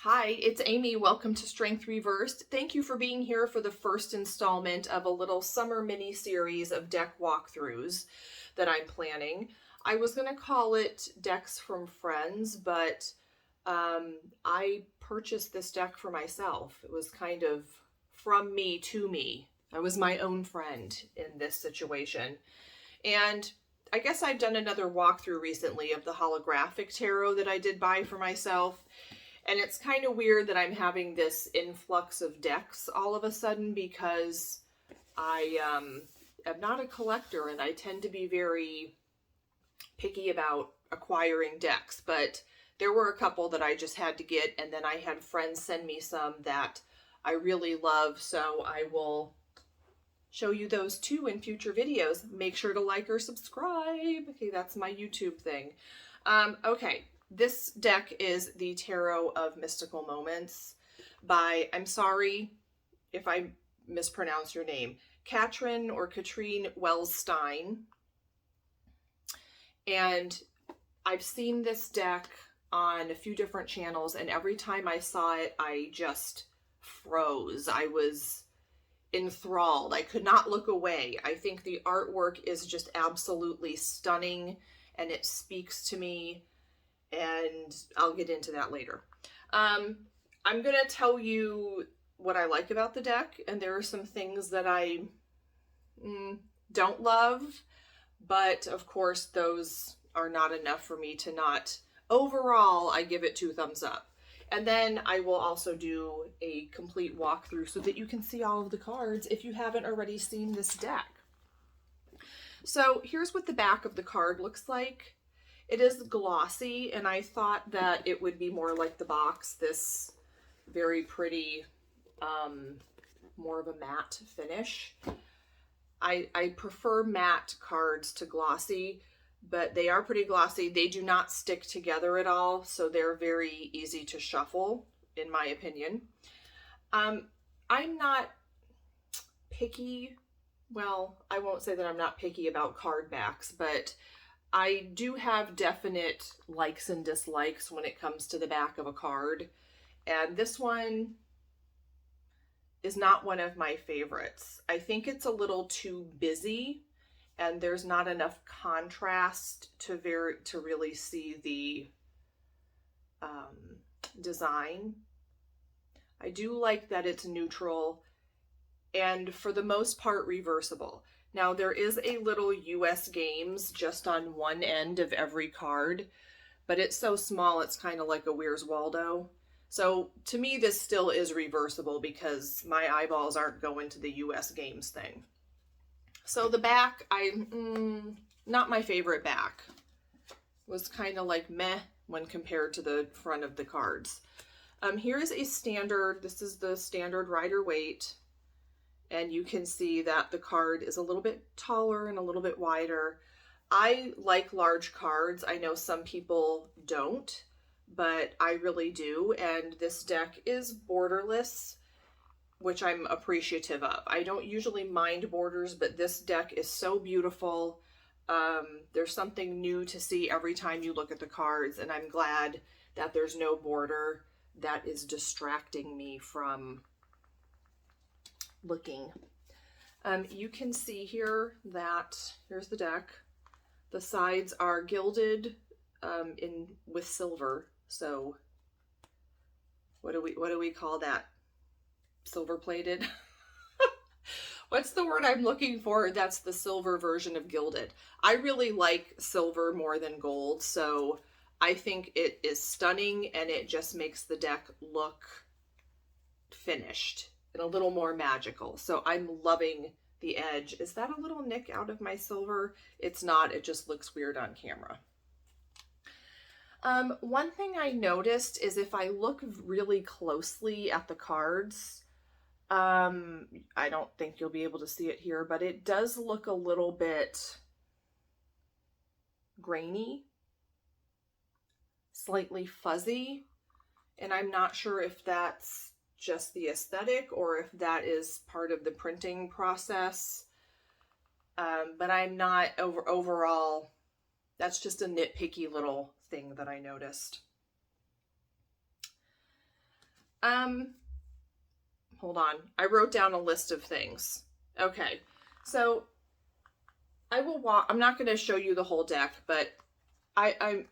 Hi, it's Amy. Welcome to Strength Reversed. Thank you for being here for the first installment of a little summer mini series of deck walkthroughs that I'm planning. I was going to call it Decks from Friends, but I purchased this deck for myself. It was kind of from me to me. I was my own friend in this situation. And I guess I've done another walkthrough recently of the holographic tarot that I did buy for myself. And it's kind of weird that I'm having this influx of decks all of a sudden because I am not a collector and I tend to be very picky about acquiring decks. But there were a couple that I just had to get, and then I had friends send me some that I really love, so I will show you those too in future videos. Make sure to like or subscribe. Okay, that's my YouTube thing. Okay. This deck is the Tarot of Mystical Moments by, I'm sorry if I mispronounce your name, Katrin or Katrine Wellstein. And I've seen this deck on a few different channels, and every time I saw it, I just froze. I was enthralled. I could not look away. I think the artwork is just absolutely stunning, and it speaks to me. And I'll get into that later. I'm going to tell you what I like about the deck, and there are some things that I don't love, but of course those are not enough for me to not. Overall, I give it 2 thumbs up. And then I will also do a complete walkthrough so that you can see all of the cards if you haven't already seen this deck. So here's what the back of the card looks like. It is glossy, and I thought that it would be more like the box, this very pretty, more of a matte finish. I prefer matte cards to glossy, but they are pretty glossy. They do not stick together at all, so they're very easy to shuffle, in my opinion. I'm not picky. Well, I won't say that I'm not picky about card backs, but I do have definite likes and dislikes when it comes to the back of a card, and this one is not one of my favorites. I think it's a little too busy, and there's not enough contrast to really see the design. I do like that it's neutral, and for the most part reversible. Now, there is a little US Games just on one end of every card, but it's so small it's kind of like a Where's Waldo. So to me, this still is reversible because my eyeballs aren't going to the US Games thing. So the back, not my favorite back. It was kind of like meh when compared to the front of the cards. Here's a standard, this is the standard Rider-Waite. And you can see that the card is a little bit taller and a little bit wider. I like large cards. I know some people don't, but I really do. And this deck is borderless, which I'm appreciative of. I don't usually mind borders, but this deck is so beautiful. There's something new to see every time you look at the cards, and I'm glad that there's no border that is distracting me from looking. You can see here that here's the deck. The sides are gilded with silver. So what do we call that? Silver plated? What's the word I'm looking for? That's the silver version of gilded. I really like silver more than gold, so I think it is stunning, and it just makes the deck look finished and a little more magical. So I'm loving the edge. Is that a little nick out of my silver? It's not, it just looks weird on camera. One thing I noticed is if I look really closely at the cards, I don't think you'll be able to see it here, but it does look a little bit grainy, slightly fuzzy, and I'm not sure if that's just the aesthetic or if that is part of the printing process. But I'm not overall, that's just a nitpicky little thing that I noticed. Hold on. I wrote down a list of things. Okay. So I'm not going to show you the whole deck, but I'm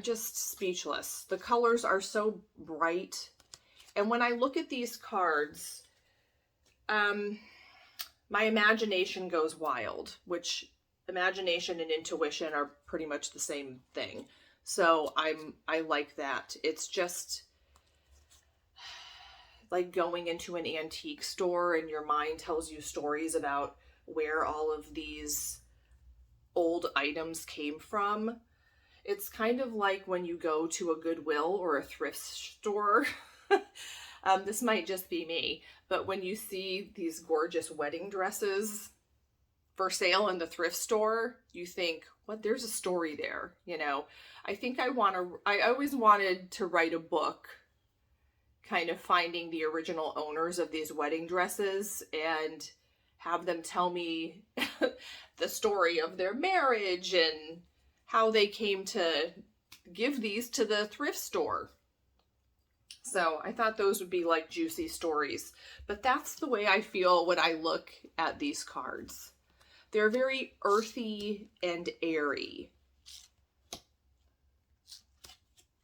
just speechless. The colors are so bright. And when I look at these cards, my imagination goes wild, which imagination and intuition are pretty much the same thing. So I like that. It's just like going into an antique store and your mind tells you stories about where all of these old items came from. It's kind of like when you go to a Goodwill or a thrift store. This might just be me, but when you see these gorgeous wedding dresses for sale in the thrift store, you think, what, there's a story there, you know? I think I always wanted to write a book kind of finding the original owners of these wedding dresses and have them tell me the story of their marriage and how they came to give these to the thrift store. So I thought those would be like juicy stories, but that's the way I feel when I look at these cards. They're very earthy and airy.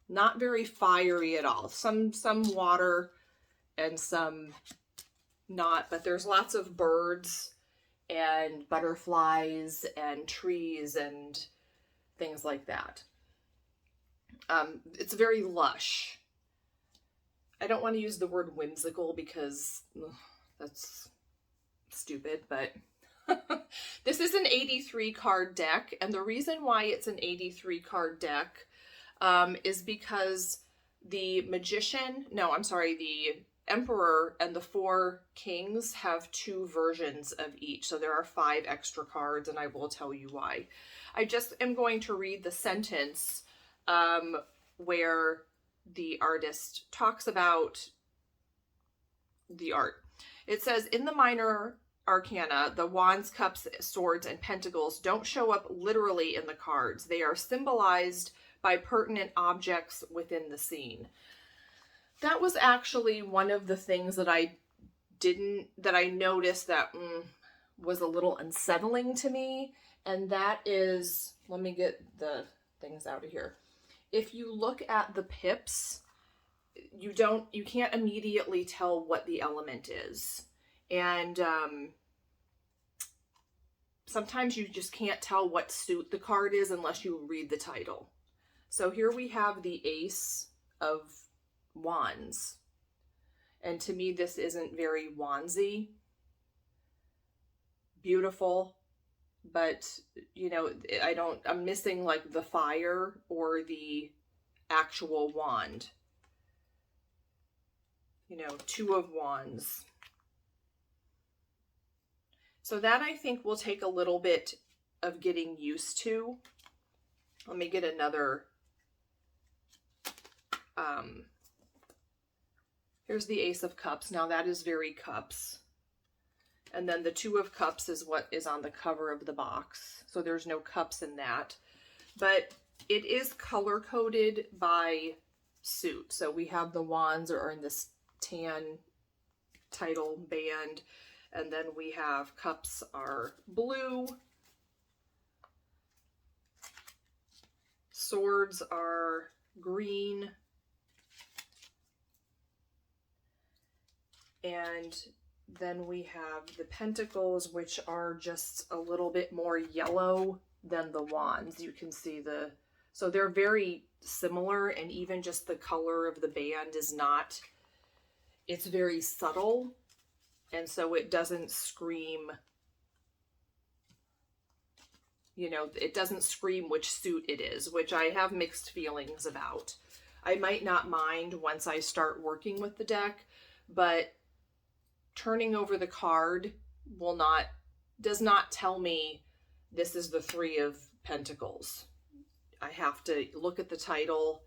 Not very fiery at all. Some water and some not, but there's lots of birds and butterflies and trees and things like that. It's very lush. I don't want to use the word whimsical because that's stupid, but this is an 83 card deck, and the reason why it's an 83 card deck is because the Emperor and the 4 Kings have 2 versions of each, so there are 5 extra cards, and I will tell you why. I just am going to read the sentence where the artist talks about the art. It says, in the minor arcana, the wands, cups, swords, and pentacles don't show up literally in the cards. They are symbolized by pertinent objects within the scene. That was actually one of the things that I noticed that was a little unsettling to me. And that is, let me get the things out of here. If you look at the pips, you can't immediately tell what the element is. And sometimes you just can't tell what suit the card is unless you read the title. So here we have the Ace of Wands. And to me, this isn't very wandsy. Beautiful. But, you know, I'm missing like the fire or the actual wand. You know, 2 of Wands. So that I think will take a little bit of getting used to. Let me get another. Here's the Ace of Cups. Now that is very cups. And then the 2 of Cups is what is on the cover of the box. So there's no cups in that. But it is color-coded by suit. So we have the wands are in this tan title band. And then we have cups are blue. Swords are green. And then we have the pentacles, which are just a little bit more yellow than the wands. You can see so they're very similar, and even just the color of the band is not, it's very subtle. And so it doesn't scream, you know, it doesn't scream which suit it is, which I have mixed feelings about. I might not mind once I start working with the deck, but turning over the card does not tell me this is the 3 of Pentacles. I have to look at the title.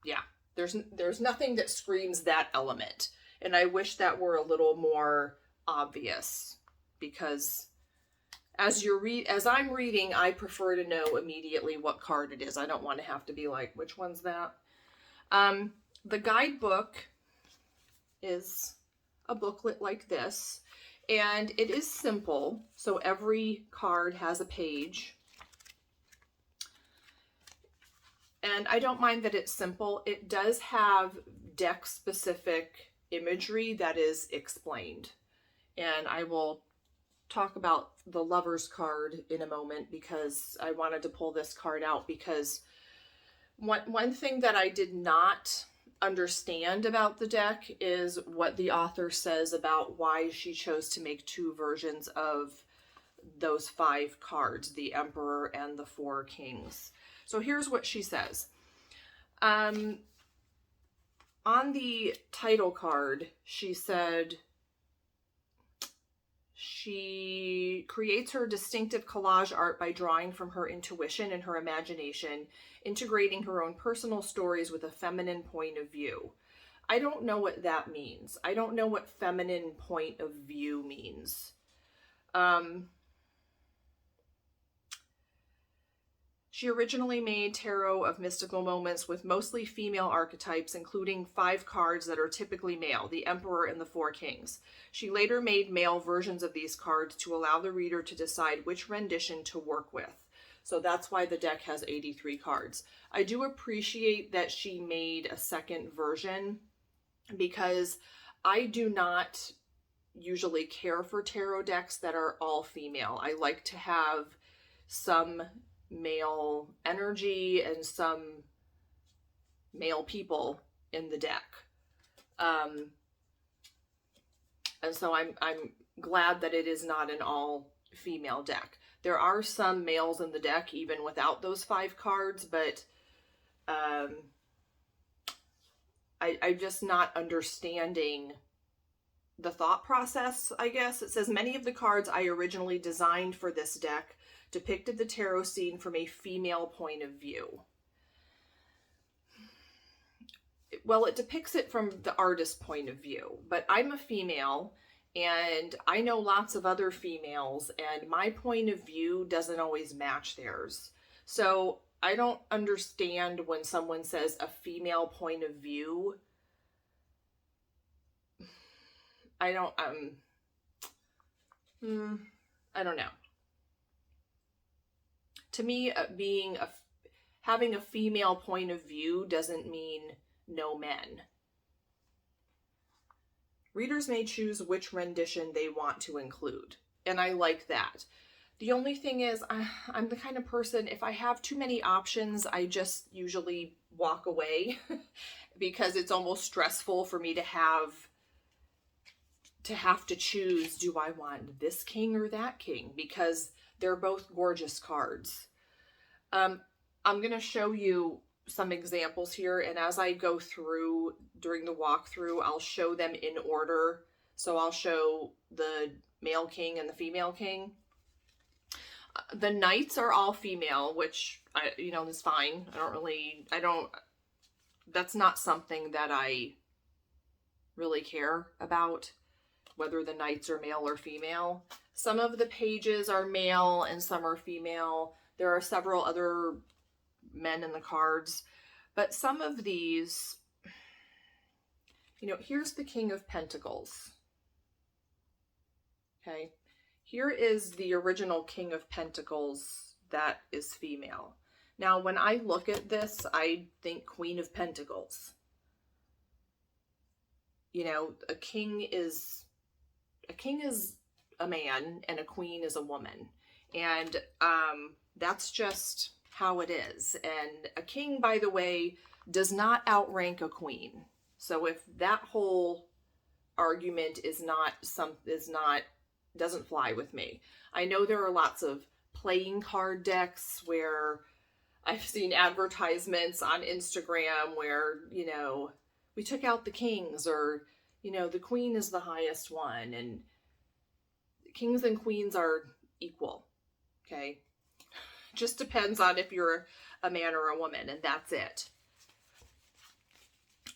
Yeah, there's nothing that screams that element. And I wish that were a little more obvious, because as I'm reading, I prefer to know immediately what card it is. I don't want to have to be like, which one's that? The guidebook is a booklet like this, and it is simple. So every card has a page. And I don't mind that it's simple. It does have deck-specific imagery that is explained. And I will talk about the Lover's card in a moment, because I wanted to pull this card out because one thing that I did not understand about the deck is what the author says about why she chose to make two versions of those 5 cards, the Emperor and the 4 Kings. So here's what she says. On the title card, she said she creates her distinctive collage art by drawing from her intuition and her imagination, integrating her own personal stories with a feminine point of view. I don't know what that means. I don't know what feminine point of view means. She originally made tarot of mystical moments with mostly female archetypes, including 5 cards that are typically male, the Emperor and the 4 Kings. She later made male versions of these cards to allow the reader to decide which rendition to work with. So that's why the deck has 83 cards. I do appreciate that she made a second version, because I do not usually care for tarot decks that are all female. I like to have some male energy and some male people in the deck. And so I'm glad that it is not an all female deck. There are some males in the deck even without those 5 cards, but I'm just not understanding the thought process, I guess. It says, many of the cards I originally designed for this deck depicted the tarot scene from a female point of view. Well, it depicts it from the artist's point of view, but I'm a female and I know lots of other females, and my point of view doesn't always match theirs. So I don't understand when someone says a female point of view. I don't know. To me, having a female point of view doesn't mean no men. Readers may choose which rendition they want to include, and I like that. The only thing is, I'm the kind of person, if I have too many options, I just usually walk away because it's almost stressful for me to have to choose, do I want this king or that king? Because they're both gorgeous cards. I'm going to show you some examples here, and as I go through during the walkthrough, I'll show them in order. So I'll show the male king and the female king. The knights are all female, which is fine. That's not something that I really care about, whether the knights are male or female. Some of the pages are male and some are female. There are several other men in the cards, but some of these, here's the King of Pentacles. Okay. Here is the original King of Pentacles that is female. Now, when I look at this, I think Queen of Pentacles. A king is a man and a queen is a woman. And that's just how it is. And a king, by the way, does not outrank a queen. So if that whole argument doesn't fly with me. I know there are lots of playing card decks where I've seen advertisements on Instagram where, we took out the kings, or, the queen is the highest one, and kings and queens are equal. Okay. Just depends on if you're a man or a woman, and that's it.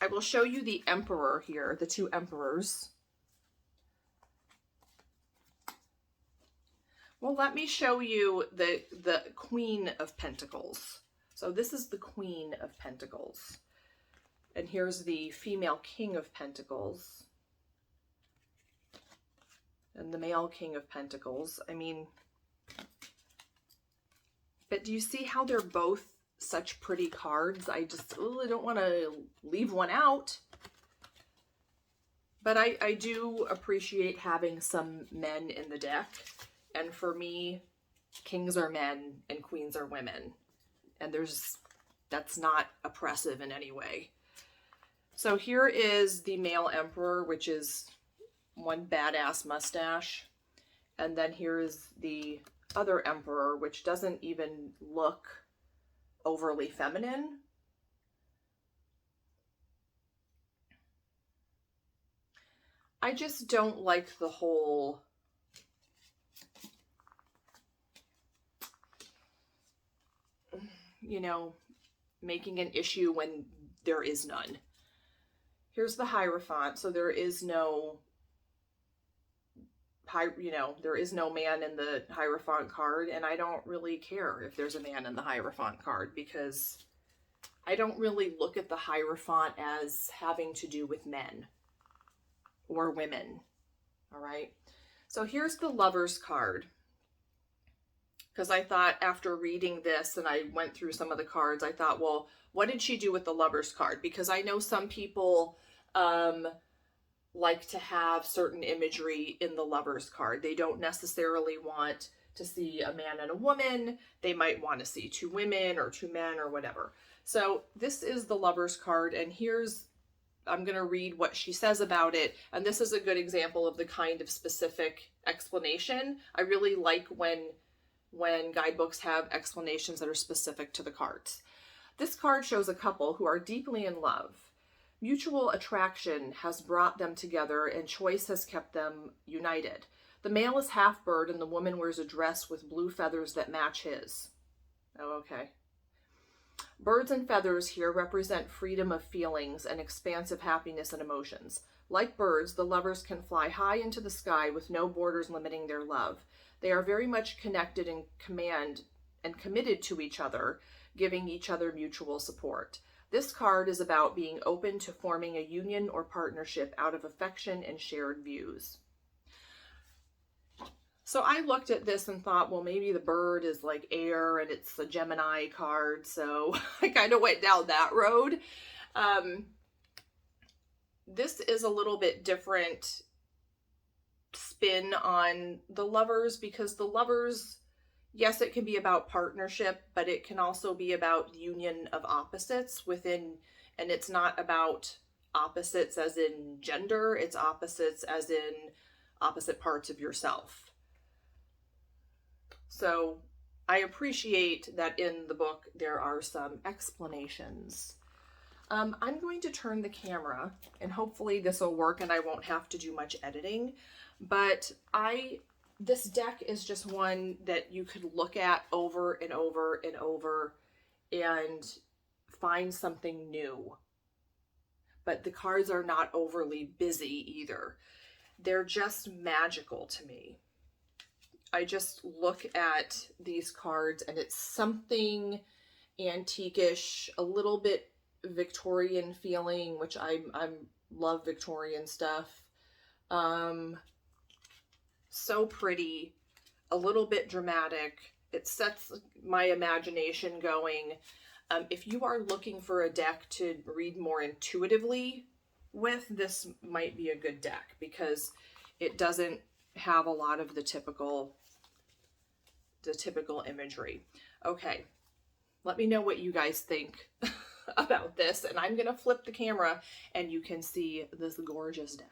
I will show you the emperor here, the 2 emperors. Well, let me show you the Queen of Pentacles. So this is the Queen of Pentacles. And here's the female King of Pentacles. And the male King of Pentacles. I mean, but do you see how they're both such pretty cards? I just really don't want to leave one out. But I do appreciate having some men in the deck. And for me, kings are men and queens are women. And that's not oppressive in any way. So here is the male emperor, which is one badass mustache. And then here's the other emperor, which doesn't even look overly feminine. I just don't like the whole making an issue when there is none. Here's the Hierophant, so there is no there is no man in the Hierophant card, and I don't really care if there's a man in the Hierophant card, because I don't really look at the Hierophant as having to do with men or women. All right. So here's the Lovers card. Because I thought after reading this and I went through some of the cards, I thought, well, what did she do with the Lovers card? Because I know some people like to have certain imagery in the Lovers card. They don't necessarily want to see a man and a woman. They might want to see two women or two men or whatever. So this is the Lovers card, and I'm going to read what she says about it. And this is a good example of the kind of specific explanation. I really like when guidebooks have explanations that are specific to the cards. This card shows a couple who are deeply in love. Mutual attraction has brought them together, and choice has kept them united. The male is half bird, and the woman wears a dress with blue feathers that match his. Oh, okay. Birds and feathers here represent freedom of feelings and expansive happiness and emotions. Like birds, the lovers can fly high into the sky with no borders limiting their love. They are very much connected in command and committed to each other, giving each other mutual support. This card is about being open to forming a union or partnership out of affection and shared views. So I looked at this and thought, well, maybe the bird is like air and it's a Gemini card. So I kind of went down that road. This is a little bit different spin on the Lovers, because the Lovers, yes, it can be about partnership, but it can also be about union of opposites within, and it's not about opposites as in gender, it's opposites as in opposite parts of yourself. So I appreciate that in the book there are some explanations. I'm going to turn the camera, and hopefully this will work and I won't have to do much editing, but this deck is just one that you could look at over and over and over and find something new. But the cards are not overly busy either. They're just magical to me. I just look at these cards and it's something antique-ish, a little bit Victorian feeling, which I love Victorian stuff. So pretty, a little bit dramatic. It sets my imagination going. If you are looking for a deck to read more intuitively with, this might be a good deck because it doesn't have a lot of the typical imagery. Okay, let me know what you guys think about this, and I'm gonna flip the camera and you can see this gorgeous deck.